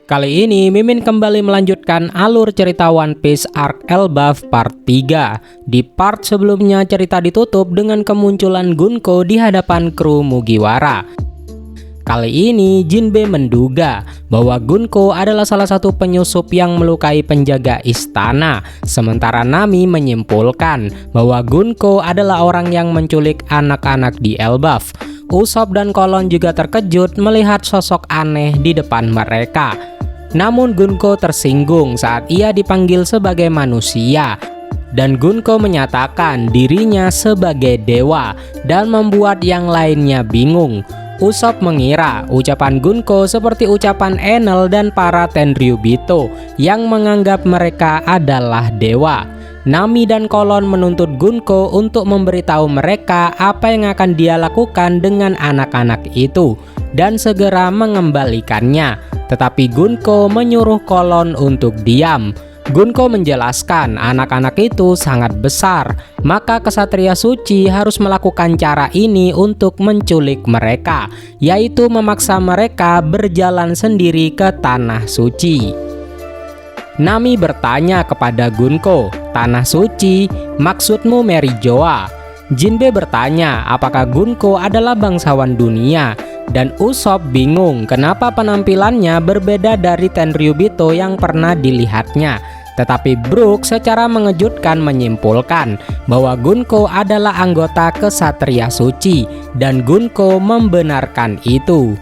Kali ini Mimin kembali melanjutkan alur cerita One Piece Arc Elbaf part 3. Di part sebelumnya cerita ditutup dengan kemunculan Gunko di hadapan kru Mugiwara. Kali ini Jinbe menduga bahwa Gunko adalah salah satu penyusup yang melukai penjaga istana. Sementara Nami menyimpulkan bahwa Gunko adalah orang yang menculik anak-anak di Elbaf. Usopp dan Kolon juga terkejut melihat sosok aneh di depan mereka. Namun Gunko tersinggung saat ia dipanggil sebagai manusia. Dan Gunko menyatakan dirinya sebagai dewa dan membuat yang lainnya bingung. Usopp mengira ucapan Gunko seperti ucapan Enel dan para Tenryubito yang menganggap mereka adalah dewa. Nami dan Kolon menuntut Gunko untuk memberitahu mereka apa yang akan dia lakukan dengan anak-anak itu dan segera mengembalikannya. Tetapi Gunko menyuruh Kolon untuk diam. Gunko menjelaskan anak-anak itu sangat besar, maka kesatria suci harus melakukan cara ini untuk menculik mereka, yaitu memaksa mereka berjalan sendiri ke tanah suci. Nami bertanya kepada Gunko, "Tanah suci, maksudmu Merijoa?" Jinbe bertanya apakah Gunko adalah bangsawan dunia. Dan Usopp bingung kenapa penampilannya berbeda dari Tenryubito yang pernah dilihatnya. Tetapi Brook secara mengejutkan menyimpulkan bahwa Gunko adalah anggota kesatria suci dan Gunko membenarkan itu.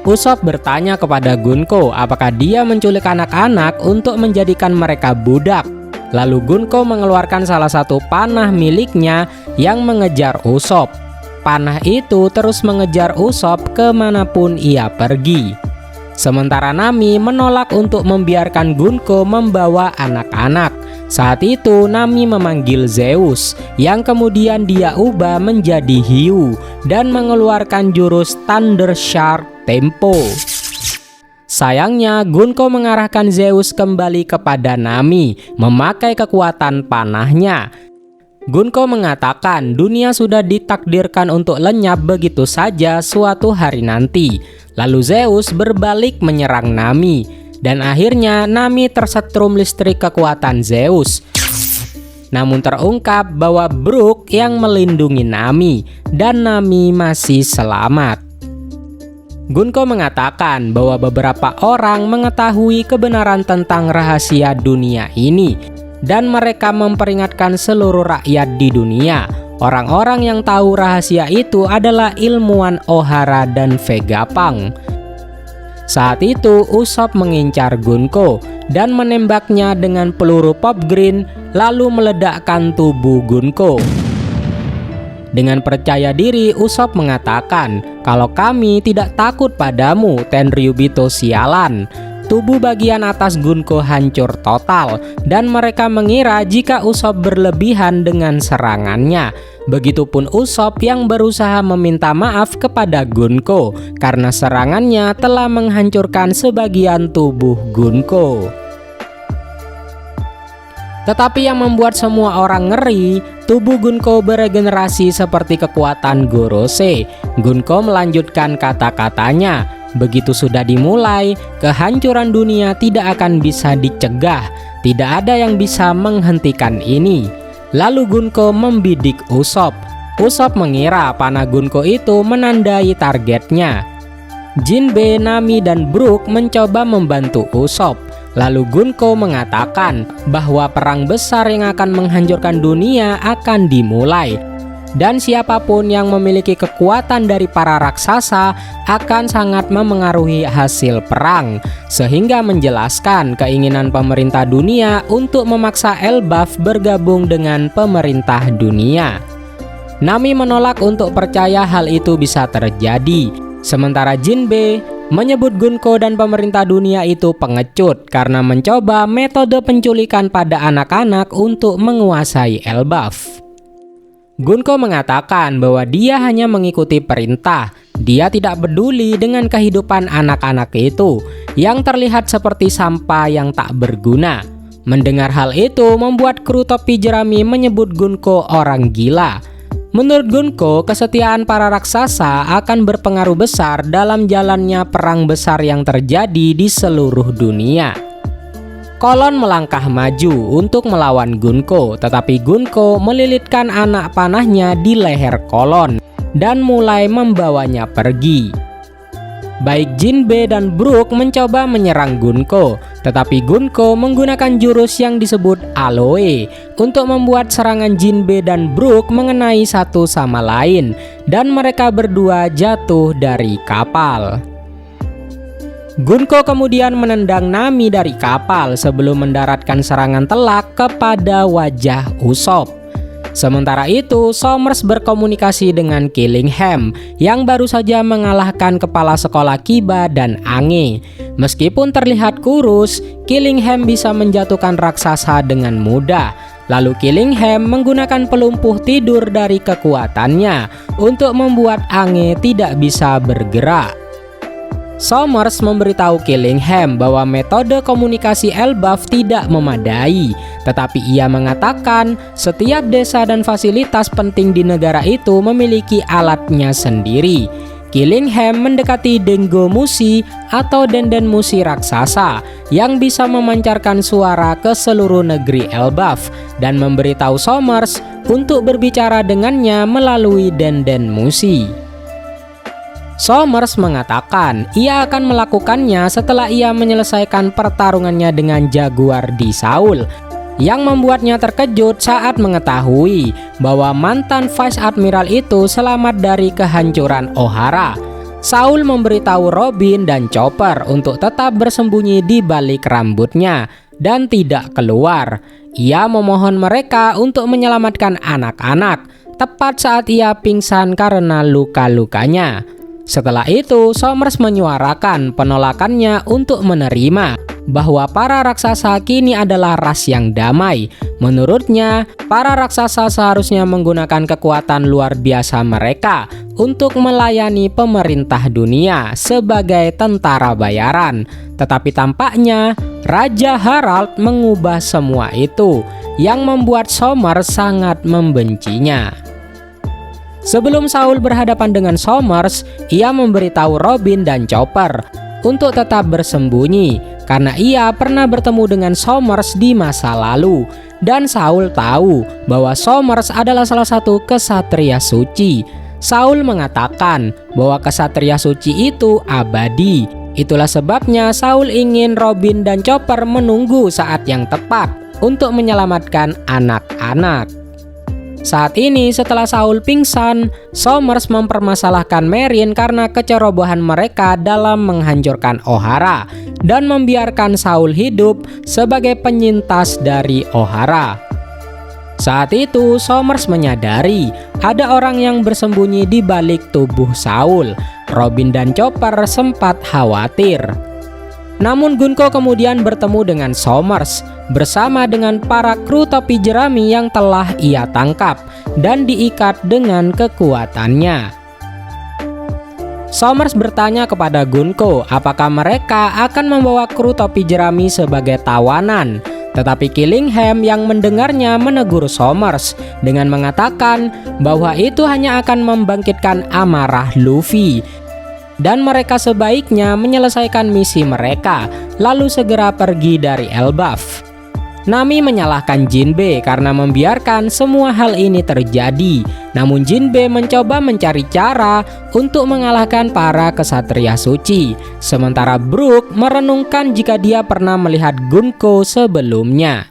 Usopp bertanya kepada Gunko apakah dia menculik anak-anak untuk menjadikan mereka budak. Lalu Gunko mengeluarkan salah satu panah miliknya yang mengejar Usopp. Panah itu terus mengejar Usopp kemanapun ia pergi. Sementara Nami menolak untuk membiarkan Gunko membawa anak-anak. Saat itu Nami memanggil Zeus, yang kemudian dia ubah menjadi hiu dan mengeluarkan jurus Thunder Shark Tempo. Sayangnya Gunko mengarahkan Zeus kembali kepada Nami, memakai kekuatan panahnya. Gunko mengatakan dunia sudah ditakdirkan untuk lenyap begitu saja suatu hari nanti. Lalu Zeus berbalik menyerang Nami. Dan akhirnya Nami tersetrum listrik kekuatan Zeus. Namun terungkap bahwa Brook yang melindungi Nami. Dan Nami masih selamat. Gunko mengatakan bahwa beberapa orang mengetahui kebenaran tentang rahasia dunia ini. Dan mereka memperingatkan seluruh rakyat di dunia. Orang-orang yang tahu rahasia itu adalah ilmuwan Ohara dan Vegapunk. Saat itu Usopp mengincar Gunko dan menembaknya dengan peluru Pop Green lalu meledakkan tubuh Gunko. Dengan percaya diri Usopp mengatakan, "Kalau kami tidak takut padamu, Tenryubito sialan." Tubuh bagian atas Gunko hancur total dan mereka mengira jika Usopp berlebihan dengan serangannya. Begitupun Usopp yang berusaha meminta maaf kepada Gunko karena serangannya telah menghancurkan sebagian tubuh Gunko. Tetapi yang membuat semua orang ngeri, tubuh Gunko beregenerasi seperti kekuatan Gorose. Gunko melanjutkan kata-katanya. Begitu sudah dimulai, kehancuran dunia tidak akan bisa dicegah. Tidak ada yang bisa menghentikan ini. Lalu Gunko membidik Usopp. Usopp mengira panah Gunko itu menandai targetnya. Jinbe, Nami, dan Brook mencoba membantu Usopp. Lalu Gunko mengatakan bahwa perang besar yang akan menghancurkan dunia akan dimulai. Dan siapapun yang memiliki kekuatan dari para raksasa akan sangat memengaruhi hasil perang. Sehingga menjelaskan keinginan pemerintah dunia untuk memaksa Elbaf bergabung dengan pemerintah dunia. Nami menolak untuk percaya hal itu bisa terjadi. Sementara Jinbe menyebut Gunko dan pemerintah dunia itu pengecut karena mencoba metode penculikan pada anak-anak untuk menguasai Elbaf. Gunko mengatakan bahwa dia hanya mengikuti perintah. Dia tidak peduli dengan kehidupan anak-anak itu yang terlihat seperti sampah yang tak berguna. Mendengar hal itu membuat kru topi jerami menyebut Gunko orang gila. Menurut Gunko, kesetiaan para raksasa akan berpengaruh besar dalam jalannya perang besar yang terjadi di seluruh dunia. Kolon melangkah maju untuk melawan Gunko, tetapi Gunko melilitkan anak panahnya di leher Kolon dan mulai membawanya pergi. Baik Jinbe dan Brook mencoba menyerang Gunko, tetapi Gunko menggunakan jurus yang disebut Aloe untuk membuat serangan Jinbe dan Brook mengenai satu sama lain, dan mereka berdua jatuh dari kapal. Gunko kemudian menendang Nami dari kapal sebelum mendaratkan serangan telak kepada wajah Usopp. Sementara itu, Somers berkomunikasi dengan Killingham yang baru saja mengalahkan kepala sekolah Kiba dan Ange. Meskipun terlihat kurus, Killingham bisa menjatuhkan raksasa dengan mudah. Lalu Killingham menggunakan pelumpuh tidur dari kekuatannya untuk membuat Ange tidak bisa bergerak. Somers memberitahu Killingham bahwa metode komunikasi Elbaf tidak memadai, tetapi ia mengatakan setiap desa dan fasilitas penting di negara itu memiliki alatnya sendiri. Killingham mendekati Dengo Mushi atau denden musi raksasa yang bisa memancarkan suara ke seluruh negeri Elbaf dan memberitahu Somers untuk berbicara dengannya melalui denden musi. Somers mengatakan ia akan melakukannya setelah ia menyelesaikan pertarungannya dengan Jaguar di Saul, yang membuatnya terkejut saat mengetahui bahwa mantan Vice Admiral itu selamat dari kehancuran O'Hara. Saul memberitahu Robin dan Chopper untuk tetap bersembunyi di balik rambutnya dan tidak keluar. Ia memohon mereka untuk menyelamatkan anak-anak tepat saat ia pingsan karena luka-lukanya. Setelah itu, Somers menyuarakan penolakannya untuk menerima bahwa para raksasa kini adalah ras yang damai. Menurutnya, para raksasa seharusnya menggunakan kekuatan luar biasa mereka untuk melayani pemerintah dunia sebagai tentara bayaran. Tetapi tampaknya Raja Harald mengubah semua itu, yang membuat Somers sangat membencinya. Sebelum Saul berhadapan dengan Somers, ia memberitahu Robin dan Chopper untuk tetap bersembunyi karena ia pernah bertemu dengan Somers di masa lalu, dan Saul tahu bahwa Somers adalah salah satu kesatria suci. Saul mengatakan bahwa kesatria suci itu abadi. Itulah sebabnya Saul ingin Robin dan Chopper menunggu saat yang tepat untuk menyelamatkan anak-anak. Saat ini setelah Saul pingsan, Somers mempermasalahkan Meereen karena kecerobohan mereka dalam menghancurkan O'Hara dan membiarkan Saul hidup sebagai penyintas dari O'Hara. Saat itu Somers menyadari ada orang yang bersembunyi di balik tubuh Saul. Robin dan Chopper sempat khawatir. Namun Gunko kemudian bertemu dengan Somers bersama dengan para kru topi jerami yang telah ia tangkap dan diikat dengan kekuatannya. Somers bertanya kepada Gunko apakah mereka akan membawa kru topi jerami sebagai tawanan. Tetapi Killingham yang mendengarnya menegur Somers dengan mengatakan bahwa itu hanya akan membangkitkan amarah Luffy, dan mereka sebaiknya menyelesaikan misi mereka, lalu segera pergi dari Elbaf. Nami menyalahkan Jinbe karena membiarkan semua hal ini terjadi. Namun Jinbe mencoba mencari cara untuk mengalahkan para kesatria suci. Sementara Brook merenungkan jika dia pernah melihat Gunko sebelumnya.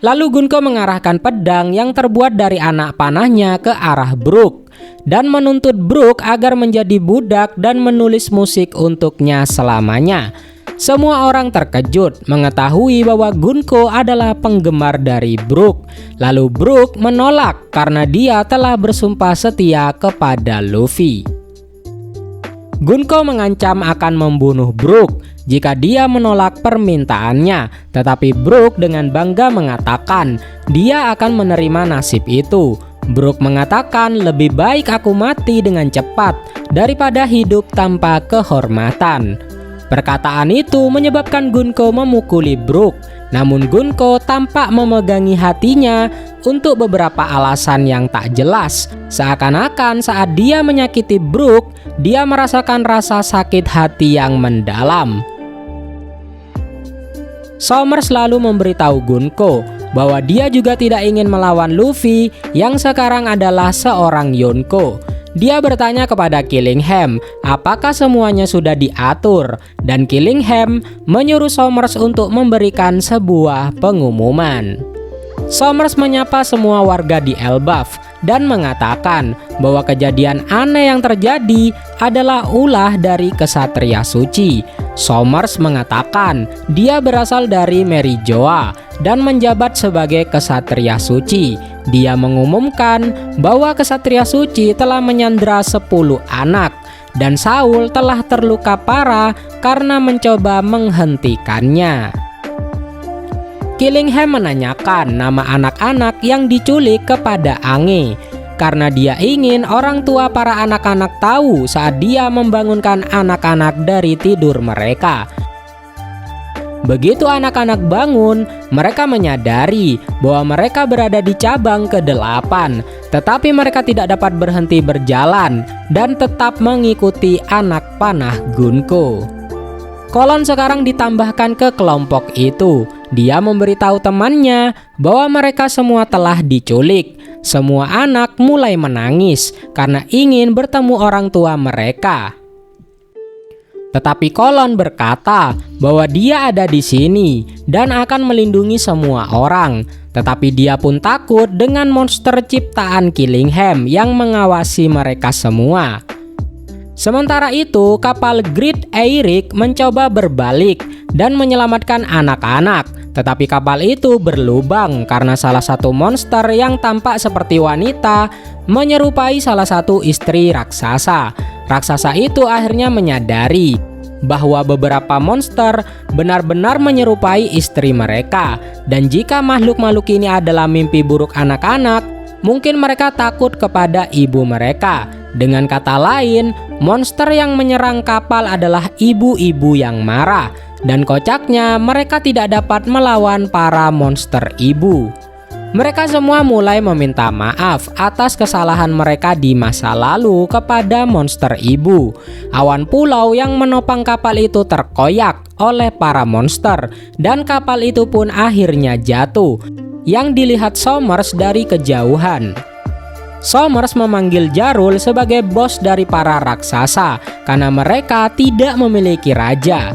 Lalu Gunko mengarahkan pedang yang terbuat dari anak panahnya ke arah Brook dan menuntut Brook agar menjadi budak dan menulis musik untuknya selamanya. Semua orang terkejut mengetahui bahwa Gunko adalah penggemar dari Brook. Lalu Brook menolak karena dia telah bersumpah setia kepada Luffy. Gunko mengancam akan membunuh Brook jika dia menolak permintaannya, tetapi Brook dengan bangga mengatakan dia akan menerima nasib itu. Brook mengatakan lebih baik aku mati dengan cepat daripada hidup tanpa kehormatan. Perkataan itu menyebabkan Gunko memukuli Brook. Namun Gunko tampak memegangi hatinya untuk beberapa alasan yang tak jelas. Seakan-akan saat dia menyakiti Brook, dia merasakan rasa sakit hati yang mendalam. Somers selalu memberitahu Gunko bahwa dia juga tidak ingin melawan Luffy yang sekarang adalah seorang Yonko. Dia bertanya kepada Killingham apakah semuanya sudah diatur, dan Killingham menyuruh Somers untuk memberikan sebuah pengumuman. Somers menyapa semua warga di Elbaf dan mengatakan bahwa kejadian aneh yang terjadi adalah ulah dari Ksatria Suci. Somers mengatakan dia berasal dari Merijoa dan menjabat sebagai Ksatria Suci. Dia mengumumkan bahwa Ksatria Suci telah menyandra 10 anak dan Saul telah terluka parah karena mencoba menghentikannya. Killingham menanyakan nama anak-anak yang diculik kepada Ange karena dia ingin orang tua para anak-anak tahu saat dia membangunkan anak-anak dari tidur mereka. Begitu anak-anak bangun, mereka menyadari bahwa mereka berada di cabang ke-8, tetapi mereka tidak dapat berhenti berjalan dan tetap mengikuti anak panah Gunko. Kolon sekarang ditambahkan ke kelompok itu. Dia memberitahu temannya bahwa mereka semua telah diculik. Semua anak mulai menangis karena ingin bertemu orang tua mereka. Tetapi Kolon berkata bahwa dia ada di sini dan akan melindungi semua orang. Tetapi dia pun takut dengan monster ciptaan Killingham yang mengawasi mereka semua. Sementara itu, kapal Great Eyrick mencoba berbalik dan menyelamatkan anak-anak. Tetapi kapal itu berlubang karena salah satu monster yang tampak seperti wanita menyerupai salah satu istri raksasa. Raksasa itu akhirnya menyadari bahwa beberapa monster benar-benar menyerupai istri mereka. Dan jika makhluk-makhluk ini adalah mimpi buruk anak-anak, mungkin mereka takut kepada ibu mereka. Dengan kata lain, monster yang menyerang kapal adalah ibu-ibu yang marah. Dan kocaknya, mereka tidak dapat melawan para monster ibu. Mereka semua mulai meminta maaf atas kesalahan mereka di masa lalu kepada monster ibu. Awan pulau yang menopang kapal itu terkoyak oleh para monster, dan kapal itu pun akhirnya jatuh, yang dilihat Somers dari kejauhan. Somers memanggil Jarul sebagai bos dari para raksasa karena mereka tidak memiliki raja.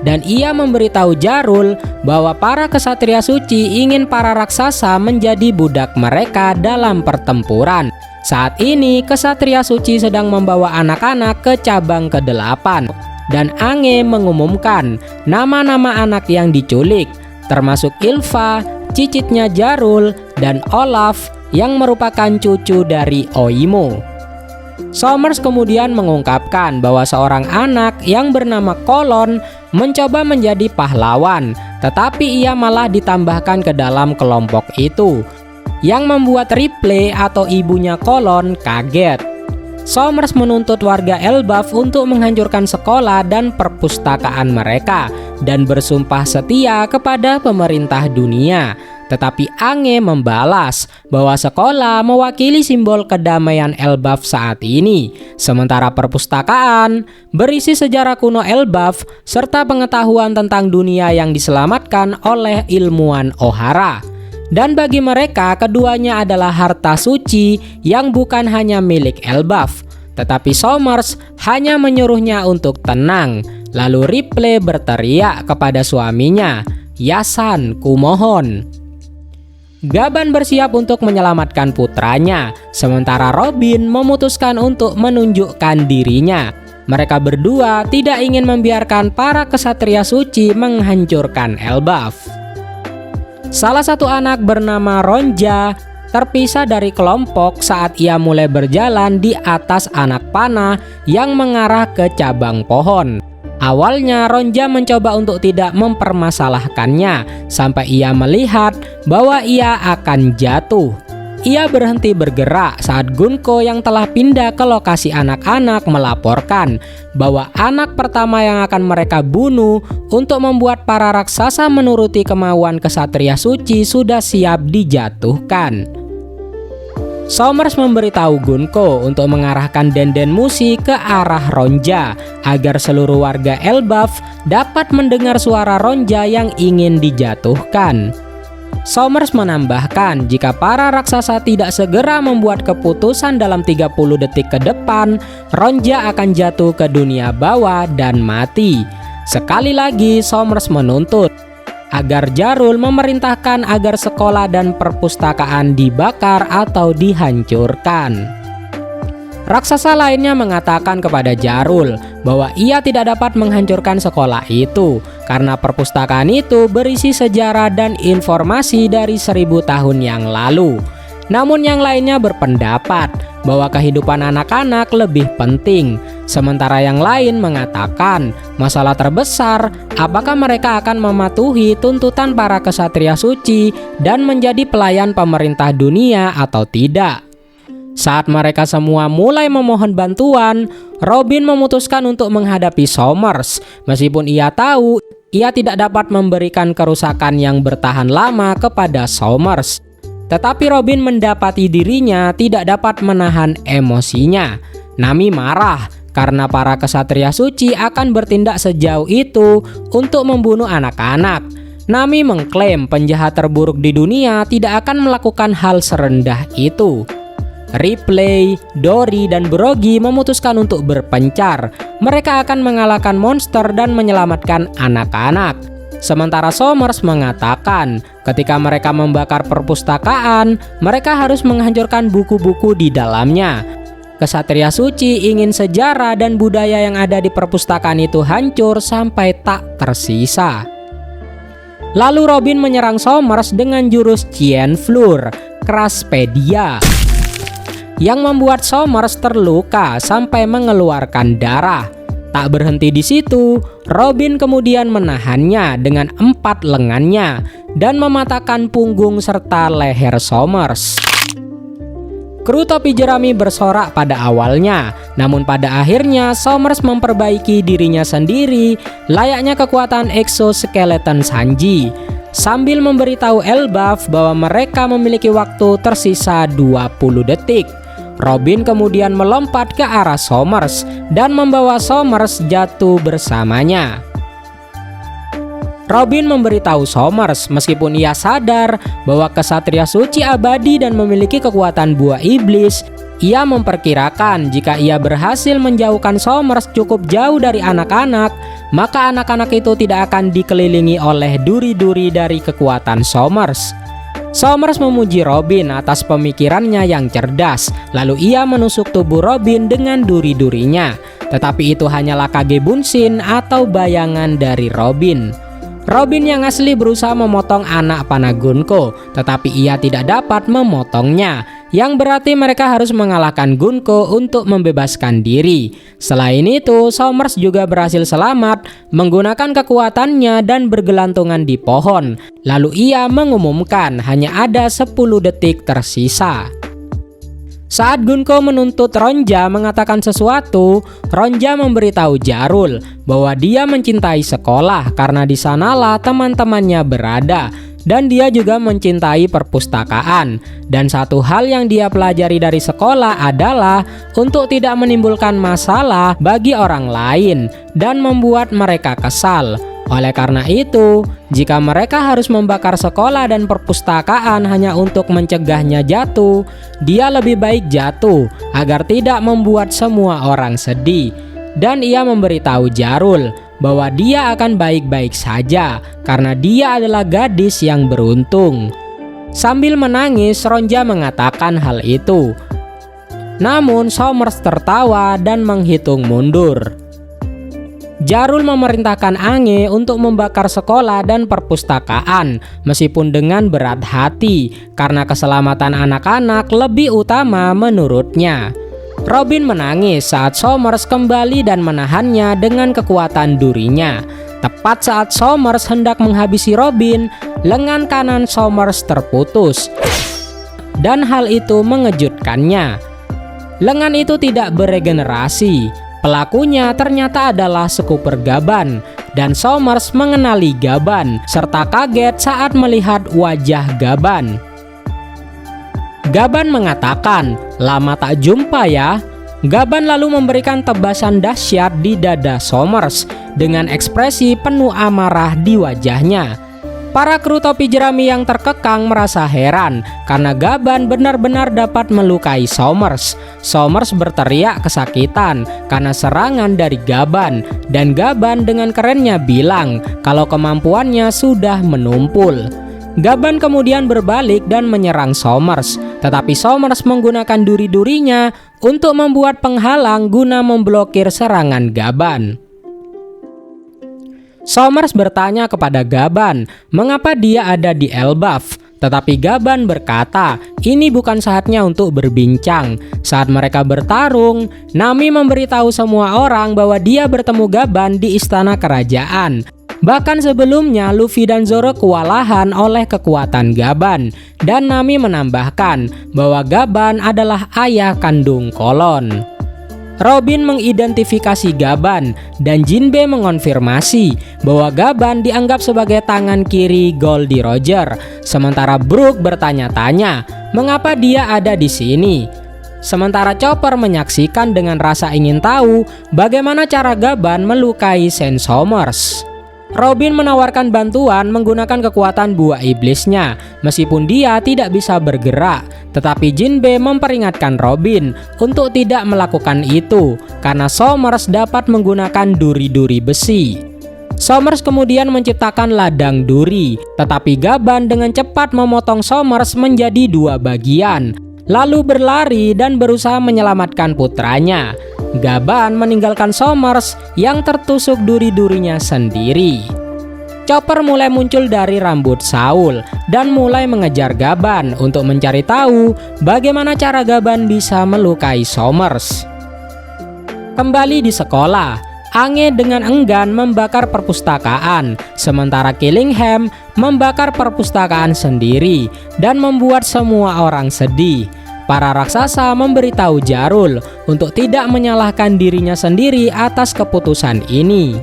Dan ia memberitahu Jarul bahwa para Ksatria Suci ingin para raksasa menjadi budak mereka dalam pertempuran. Saat ini Ksatria Suci sedang membawa anak-anak ke cabang ke-8. Dan Ange mengumumkan nama-nama anak yang diculik, termasuk Ylva, cicitnya Jarul, dan Olaf yang merupakan cucu dari Oimo. Somers kemudian mengungkapkan bahwa seorang anak yang bernama Kolon mencoba menjadi pahlawan, tetapi ia malah ditambahkan ke dalam kelompok itu, yang membuat Ripley atau ibunya Kolon kaget. Somers menuntut warga Elbaf untuk menghancurkan sekolah dan perpustakaan mereka dan bersumpah setia kepada pemerintah dunia. Tetapi Ange membalas bahwa sekolah mewakili simbol kedamaian Elbaf saat ini, sementara perpustakaan berisi sejarah kuno Elbaf serta pengetahuan tentang dunia yang diselamatkan oleh ilmuwan Ohara. Dan bagi mereka, keduanya adalah harta suci yang bukan hanya milik Elbaf. Tetapi Somers hanya menyuruhnya untuk tenang. Lalu Ripley berteriak kepada suaminya, "Yasan, kumohon." Gaban bersiap untuk menyelamatkan putranya, sementara Robin memutuskan untuk menunjukkan dirinya. Mereka berdua tidak ingin membiarkan para Ksatria Suci menghancurkan Elbaf. Salah satu anak bernama Ronja terpisah dari kelompok saat ia mulai berjalan di atas anak panah yang mengarah ke cabang pohon. Awalnya Ronja mencoba untuk tidak mempermasalahkannya sampai ia melihat bahwa ia akan jatuh. Ia berhenti bergerak saat Gunko yang telah pindah ke lokasi anak-anak melaporkan bahwa anak pertama yang akan mereka bunuh untuk membuat para raksasa menuruti kemauan kesatria suci sudah siap dijatuhkan. Somers memberitahu Gunko untuk mengarahkan denden musi ke arah Ronja agar seluruh warga Elbaf dapat mendengar suara Ronja yang ingin dijatuhkan. Somers menambahkan jika para raksasa tidak segera membuat keputusan dalam 30 detik ke depan, Ronja akan jatuh ke dunia bawah dan mati. Sekali lagi Somers menuntut agar Jarul memerintahkan agar sekolah dan perpustakaan dibakar atau dihancurkan. Raksasa lainnya mengatakan kepada Jarul bahwa ia tidak dapat menghancurkan sekolah itu karena perpustakaan itu berisi sejarah dan informasi dari 1000 tahun yang lalu. Namun yang lainnya berpendapat bahwa kehidupan anak-anak lebih penting. Sementara yang lain mengatakan masalah terbesar apakah mereka akan mematuhi tuntutan para kesatria suci dan menjadi pelayan pemerintah dunia atau tidak. Saat mereka semua mulai memohon bantuan, Robin memutuskan untuk menghadapi Somers. Meskipun ia tahu ia tidak dapat memberikan kerusakan yang bertahan lama kepada Somers, tetapi Robin mendapati dirinya tidak dapat menahan emosinya. Nami marah karena para kesatria suci akan bertindak sejauh itu untuk membunuh anak-anak. Nami mengklaim penjahat terburuk di dunia tidak akan melakukan hal serendah itu. Ripley, Dory, dan Brogy memutuskan untuk berpencar. Mereka akan mengalahkan monster dan menyelamatkan anak-anak. Sementara Somers mengatakan ketika mereka membakar perpustakaan, mereka harus menghancurkan buku-buku di dalamnya. Kesatria suci ingin sejarah dan budaya yang ada di perpustakaan itu hancur sampai tak tersisa. Lalu Robin menyerang Somers dengan jurus Cienflur, Craspedia, yang membuat Somers terluka sampai mengeluarkan darah. Tak berhenti di situ, Robin kemudian menahannya dengan 4 lengannya dan mematahkan punggung serta leher Somers. Kru topi jerami bersorak pada awalnya, namun pada akhirnya Somers memperbaiki dirinya sendiri layaknya kekuatan exoskeleton Sanji, sambil memberitahu Elbaf bahwa mereka memiliki waktu tersisa 20 detik. Robin kemudian melompat ke arah Somers dan membawa Somers jatuh bersamanya. Robin memberitahu Somers meskipun ia sadar bahwa kesatria suci abadi dan memiliki kekuatan buah iblis, ia memperkirakan jika ia berhasil menjauhkan Somers cukup jauh dari anak-anak, maka anak-anak itu tidak akan dikelilingi oleh duri-duri dari kekuatan Somers. Somers memuji Robin atas pemikirannya yang cerdas, lalu ia menusuk tubuh Robin dengan duri-durinya. Tetapi itu hanyalah Kage Bunshin atau bayangan dari Robin. Robin yang asli berusaha memotong anak panah Gunko, tetapi ia tidak dapat memotongnya, yang berarti mereka harus mengalahkan Gunko untuk membebaskan diri. Selain itu, Somers juga berhasil selamat menggunakan kekuatannya dan bergelantungan di pohon. Lalu ia mengumumkan hanya ada 10 detik tersisa. Saat Gunko menuntut Ronja mengatakan sesuatu, Ronja memberitahu Jarul bahwa dia mencintai sekolah karena di sanalah teman-temannya berada. Dan dia juga mencintai perpustakaan. Dan satu hal yang dia pelajari dari sekolah adalah untuk tidak menimbulkan masalah bagi orang lain dan membuat mereka kesal. Oleh karena itu, jika mereka harus membakar sekolah dan perpustakaan hanya untuk mencegahnya jatuh, dia lebih baik jatuh agar tidak membuat semua orang sedih. Dan ia memberitahu Jarul bahwa dia akan baik-baik saja karena dia adalah gadis yang beruntung. Sambil menangis, Ronja mengatakan hal itu. Namun Somers tertawa dan menghitung mundur. Jarul memerintahkan Ange untuk membakar sekolah dan perpustakaan meskipun dengan berat hati karena keselamatan anak-anak lebih utama menurutnya. Robin menangis saat Somers kembali dan menahannya dengan kekuatan durinya. Tepat saat Somers hendak menghabisi Robin, lengan kanan Somers terputus. dan hal itu mengejutkannya. Lengan itu tidak beregenerasi. Pelakunya ternyata adalah Scooper Gaban, dan Somers mengenali Gaban serta kaget saat melihat wajah Gaban. Gaban mengatakan, "Lama tak jumpa ya." Gaban lalu memberikan tebasan dahsyat di dada Somers dengan ekspresi penuh amarah di wajahnya. Para kru topi jerami yang terkekang merasa heran karena Gaban benar-benar dapat melukai Somers. Somers berteriak kesakitan karena serangan dari Gaban, dan Gaban dengan kerennya bilang kalau kemampuannya sudah menumpul. Gaban kemudian berbalik dan menyerang Somers, tetapi Somers menggunakan duri-durinya untuk membuat penghalang guna memblokir serangan Gaban. Somers bertanya kepada Gaban mengapa dia ada di Elbaf, tetapi Gaban berkata ini bukan saatnya untuk berbincang. Saat mereka bertarung, Nami memberitahu semua orang bahwa dia bertemu Gaban di istana kerajaan. Bahkan sebelumnya Luffy dan Zoro kewalahan oleh kekuatan Gaban, dan Nami menambahkan bahwa Gaban adalah ayah kandung Kolon. Robin mengidentifikasi Gaban dan Jinbe mengonfirmasi bahwa Gaban dianggap sebagai tangan kiri Goldie Roger. Sementara Brook bertanya-tanya mengapa dia ada di sini. Sementara Chopper menyaksikan dengan rasa ingin tahu bagaimana cara Gaban melukai Saint Somers. Robin menawarkan bantuan menggunakan kekuatan buah iblisnya meskipun dia tidak bisa bergerak, tetapi Jinbe memperingatkan Robin untuk tidak melakukan itu karena Somers dapat menggunakan duri-duri besi. Somers kemudian menciptakan ladang duri, tetapi Gaban dengan cepat memotong Somers menjadi dua bagian, lalu berlari dan berusaha menyelamatkan putranya. Gaban meninggalkan Somers yang tertusuk duri-durinya sendiri. Chopper mulai muncul dari rambut Saul dan mulai mengejar Gaban untuk mencari tahu bagaimana cara Gaban bisa melukai Somers. Kembali di sekolah, Ange dengan enggan membakar perpustakaan, sementara Killingham membakar perpustakaan sendiri dan membuat semua orang sedih. Para raksasa memberitahu Jarul untuk tidak menyalahkan dirinya sendiri atas keputusan ini.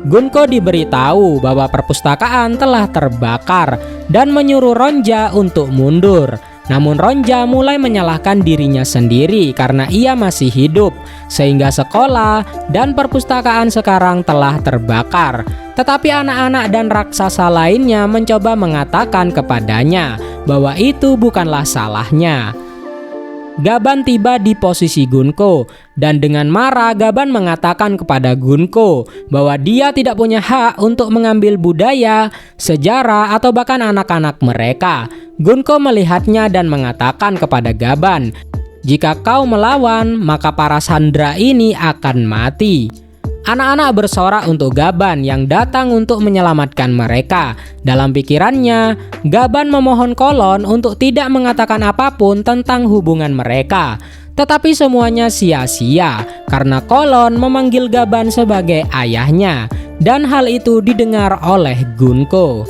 Gunko diberitahu bahwa perpustakaan telah terbakar dan menyuruh Ronja untuk mundur. Namun Ronja mulai menyalahkan dirinya sendiri karena ia masih hidup, sehingga sekolah dan perpustakaan sekarang telah terbakar. Tetapi anak-anak dan raksasa lainnya mencoba mengatakan kepadanya bahwa itu bukanlah salahnya. Gaban tiba di posisi Gunko, dan dengan marah Gaban mengatakan kepada Gunko bahwa dia tidak punya hak untuk mengambil budaya, sejarah, atau bahkan anak-anak mereka. Gunko melihatnya dan mengatakan kepada Gaban, "Jika kau melawan, maka para sandera ini akan mati." Anak-anak bersorak untuk Gaban yang datang untuk menyelamatkan mereka. Dalam pikirannya, Gaban memohon Kolon untuk tidak mengatakan apapun tentang hubungan mereka. Tetapi semuanya sia-sia karena Kolon memanggil Gaban sebagai ayahnya, dan hal itu didengar oleh Gunko.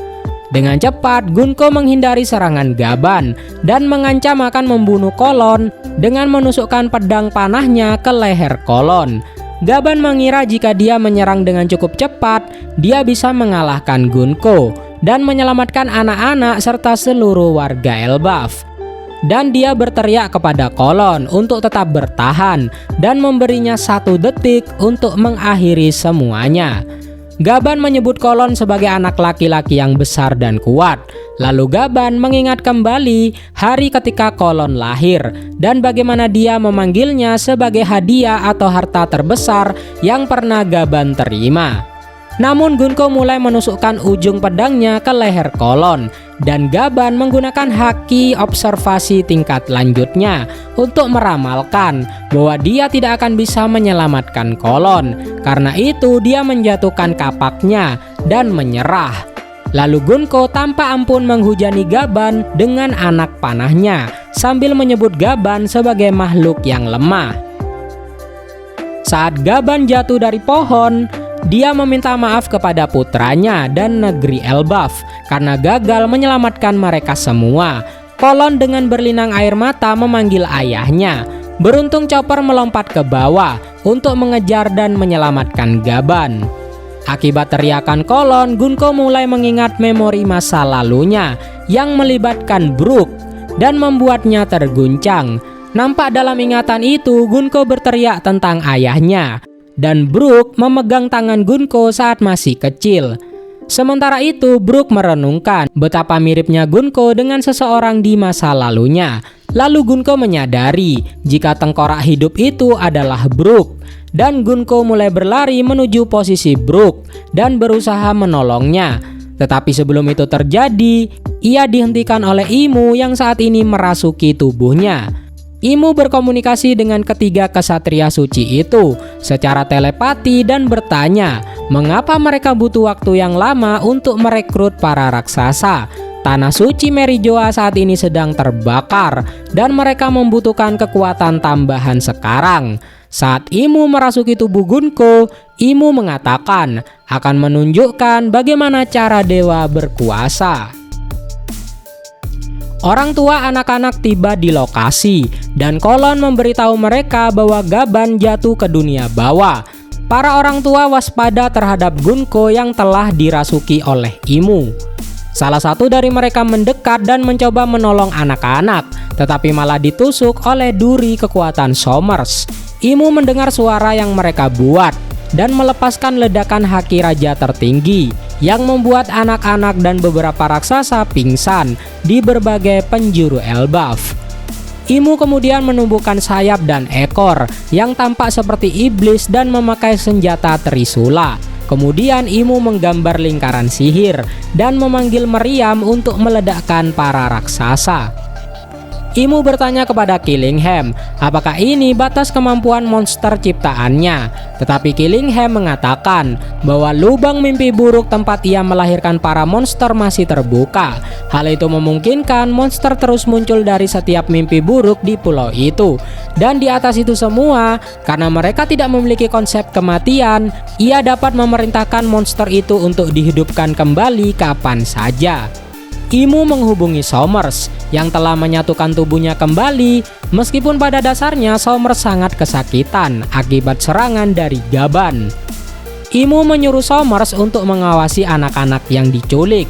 Dengan cepat, Gunko menghindari serangan Gaban dan mengancam akan membunuh Kolon dengan menusukkan pedang panahnya ke leher Kolon. Gaban mengira jika dia menyerang dengan cukup cepat, dia bisa mengalahkan Gunko dan menyelamatkan anak-anak serta seluruh warga Elbaf. Dan dia berteriak kepada Kolon untuk tetap bertahan dan memberinya 1 detik untuk mengakhiri semuanya. Gaban menyebut Kolon sebagai anak laki-laki yang besar dan kuat. Lalu Gaban mengingat kembali hari ketika Kolon lahir dan bagaimana dia memanggilnya sebagai hadiah atau harta terbesar yang pernah Gaban terima. Namun Gunko mulai menusukkan ujung pedangnya ke leher Kolon, dan Gaban menggunakan haki observasi tingkat lanjutnya untuk meramalkan bahwa dia tidak akan bisa menyelamatkan Kolon. Karena itu dia menjatuhkan kapaknya dan menyerah. Lalu Gunko tanpa ampun menghujani Gaban dengan anak panahnya sambil menyebut Gaban sebagai makhluk yang lemah. Saat Gaban jatuh dari pohon, dia meminta maaf kepada putranya dan negeri Elbaf karena gagal menyelamatkan mereka semua. Kolon dengan berlinang air mata memanggil ayahnya. Beruntung Chopper melompat ke bawah untuk mengejar dan menyelamatkan Gaban. Akibat teriakan Kolon, Gunko mulai mengingat memori masa lalunya yang melibatkan Brook dan membuatnya terguncang. Nampak dalam ingatan itu Gunko berteriak tentang ayahnya dan Brook memegang tangan Gunko saat masih kecil. Sementara itu Brook merenungkan betapa miripnya Gunko dengan seseorang di masa lalunya. Lalu Gunko menyadari jika tengkorak hidup itu adalah Brook. Dan Gunko mulai berlari menuju posisi Brook dan berusaha menolongnya. Tetapi sebelum itu terjadi, ia dihentikan oleh Imu yang saat ini merasuki tubuhnya. Imu berkomunikasi dengan ketiga kesatria suci itu secara telepati dan bertanya mengapa mereka butuh waktu yang lama untuk merekrut para raksasa. Tanah suci Merijoa saat ini sedang terbakar dan mereka membutuhkan kekuatan tambahan sekarang. Saat Imu merasuki tubuh Gunko, Imu mengatakan akan menunjukkan bagaimana cara dewa berkuasa. Orang tua anak-anak tiba di lokasi dan Kolon memberitahu mereka bahwa Gaban jatuh ke dunia bawah. Para orang tua waspada terhadap Gunko yang telah dirasuki oleh Imu. Salah satu dari mereka mendekat dan mencoba menolong anak-anak, tetapi malah ditusuk oleh duri kekuatan Somers. Imu mendengar suara yang mereka buat dan melepaskan ledakan haki raja tertinggi yang membuat anak-anak dan beberapa raksasa pingsan di berbagai penjuru Elbaf. Imu kemudian menumbuhkan sayap dan ekor yang tampak seperti iblis dan memakai senjata Trisula. Kemudian Imu menggambar lingkaran sihir dan memanggil meriam untuk meledakkan para raksasa. Imu bertanya kepada Killingham apakah ini batas kemampuan monster ciptaannya. Tetapi Killingham mengatakan bahwa lubang mimpi buruk tempat ia melahirkan para monster masih terbuka. Hal itu memungkinkan monster terus muncul dari setiap mimpi buruk di pulau itu. Dan di atas itu semua, karena mereka tidak memiliki konsep kematian, ia dapat memerintahkan monster itu untuk dihidupkan kembali kapan saja. Imu menghubungi Somers yang telah menyatukan tubuhnya kembali, meskipun pada dasarnya Somers sangat kesakitan akibat serangan dari Gaban. Imu menyuruh Somers untuk mengawasi anak-anak yang diculik.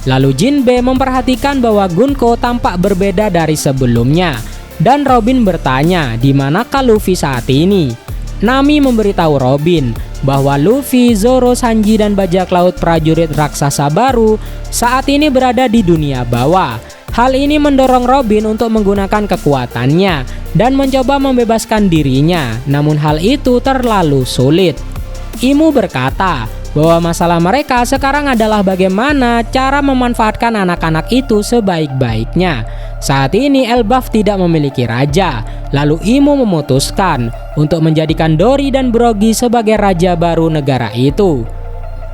Lalu Jinbe memperhatikan bahwa Gunko tampak berbeda dari sebelumnya, dan Robin bertanya di manakah Luffy saat ini. Nami memberitahu Robin bahwa Luffy, Zoro, Sanji, dan bajak laut prajurit raksasa baru saat ini berada di dunia bawah. Hal ini mendorong Robin untuk menggunakan kekuatannya dan mencoba membebaskan dirinya, namun hal itu terlalu sulit. Imu berkata bahwa masalah mereka sekarang adalah bagaimana cara memanfaatkan anak-anak itu sebaik-baiknya. Saat ini Elbaf tidak memiliki raja, lalu Imu memutuskan untuk menjadikan Dory dan Brogy sebagai raja baru negara itu.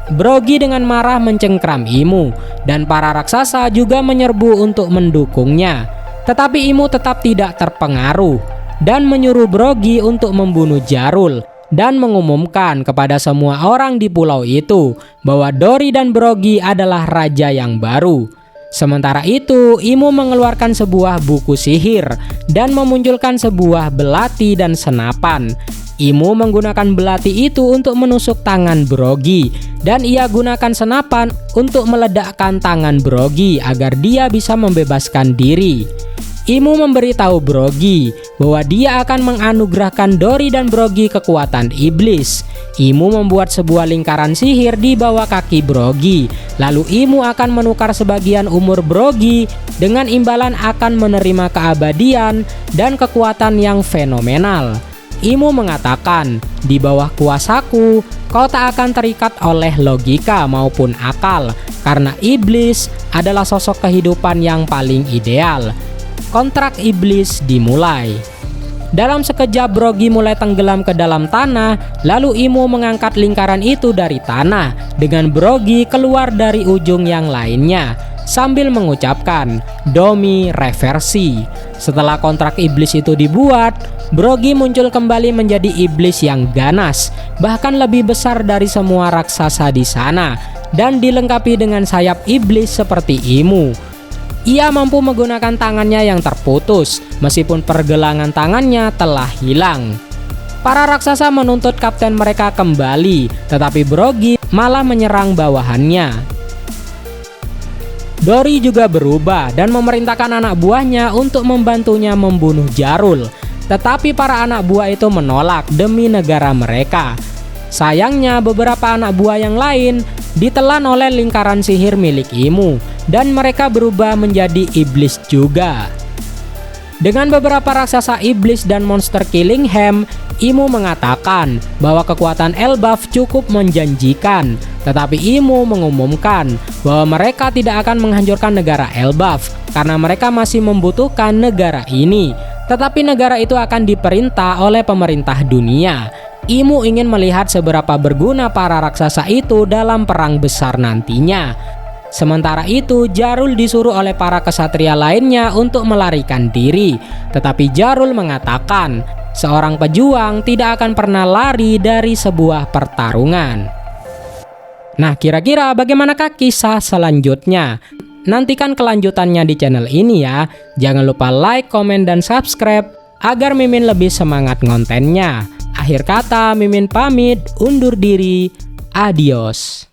Brogy dengan marah mencengkram Imu, dan para raksasa juga menyerbu untuk mendukungnya. Tetapi Imu tetap tidak terpengaruh, dan menyuruh Brogy untuk membunuh Jarul, dan mengumumkan kepada semua orang di pulau itu bahwa Dory dan Brogy adalah raja yang baru. Sementara itu, Imu mengeluarkan sebuah buku sihir dan memunculkan sebuah belati dan senapan. Imu menggunakan belati itu untuk menusuk tangan Brogy, dan ia gunakan senapan untuk meledakkan tangan Brogy agar dia bisa membebaskan diri. Imu memberitahu Brogy bahwa dia akan menganugerahkan Dory dan Brogy kekuatan iblis. Imu membuat sebuah lingkaran sihir di bawah kaki Brogy. Lalu Imu akan menukar sebagian umur Brogy dengan imbalan akan menerima keabadian dan kekuatan yang fenomenal. Imu mengatakan, di bawah kuasaku, kau tak akan terikat oleh logika maupun akal, karena iblis adalah sosok kehidupan yang paling ideal. Kontrak iblis dimulai. Dalam sekejap Brogy mulai tenggelam ke dalam tanah, lalu Imu mengangkat lingkaran itu dari tanah dengan Brogy keluar dari ujung yang lainnya sambil mengucapkan Domi Reversi. Setelah kontrak iblis itu dibuat, Brogy muncul kembali menjadi iblis yang ganas, bahkan lebih besar dari semua raksasa di sana, dan dilengkapi dengan sayap iblis seperti Imu. Ia mampu menggunakan tangannya yang terputus, meskipun pergelangan tangannya telah hilang. Para raksasa menuntut kapten mereka kembali, tetapi Brogy malah menyerang bawahannya. Dory juga berubah dan memerintahkan anak buahnya untuk membantunya membunuh Jarul. Tetapi para anak buah itu menolak demi negara mereka. Sayangnya beberapa anak buah yang lain ditelan oleh lingkaran sihir milik Imu dan mereka berubah menjadi iblis juga. Dengan beberapa raksasa iblis dan monster Killingham, Imu mengatakan bahwa kekuatan Elbaf cukup menjanjikan. Tetapi Imu mengumumkan bahwa mereka tidak akan menghancurkan negara Elbaf karena mereka masih membutuhkan negara ini. Tetapi negara itu akan diperintah oleh pemerintah dunia. Imu ingin melihat seberapa berguna para raksasa itu dalam perang besar nantinya. Sementara itu, Jarul disuruh oleh para kesatria lainnya untuk melarikan diri. Tetapi Jarul mengatakan, seorang pejuang tidak akan pernah lari dari sebuah pertarungan. Nah, kira-kira bagaimanakah kisah selanjutnya? Nantikan kelanjutannya di channel ini ya. Jangan lupa like, komen, dan subscribe agar Mimin lebih semangat ngontennya. Akhir kata, Mimin pamit, undur diri, adios.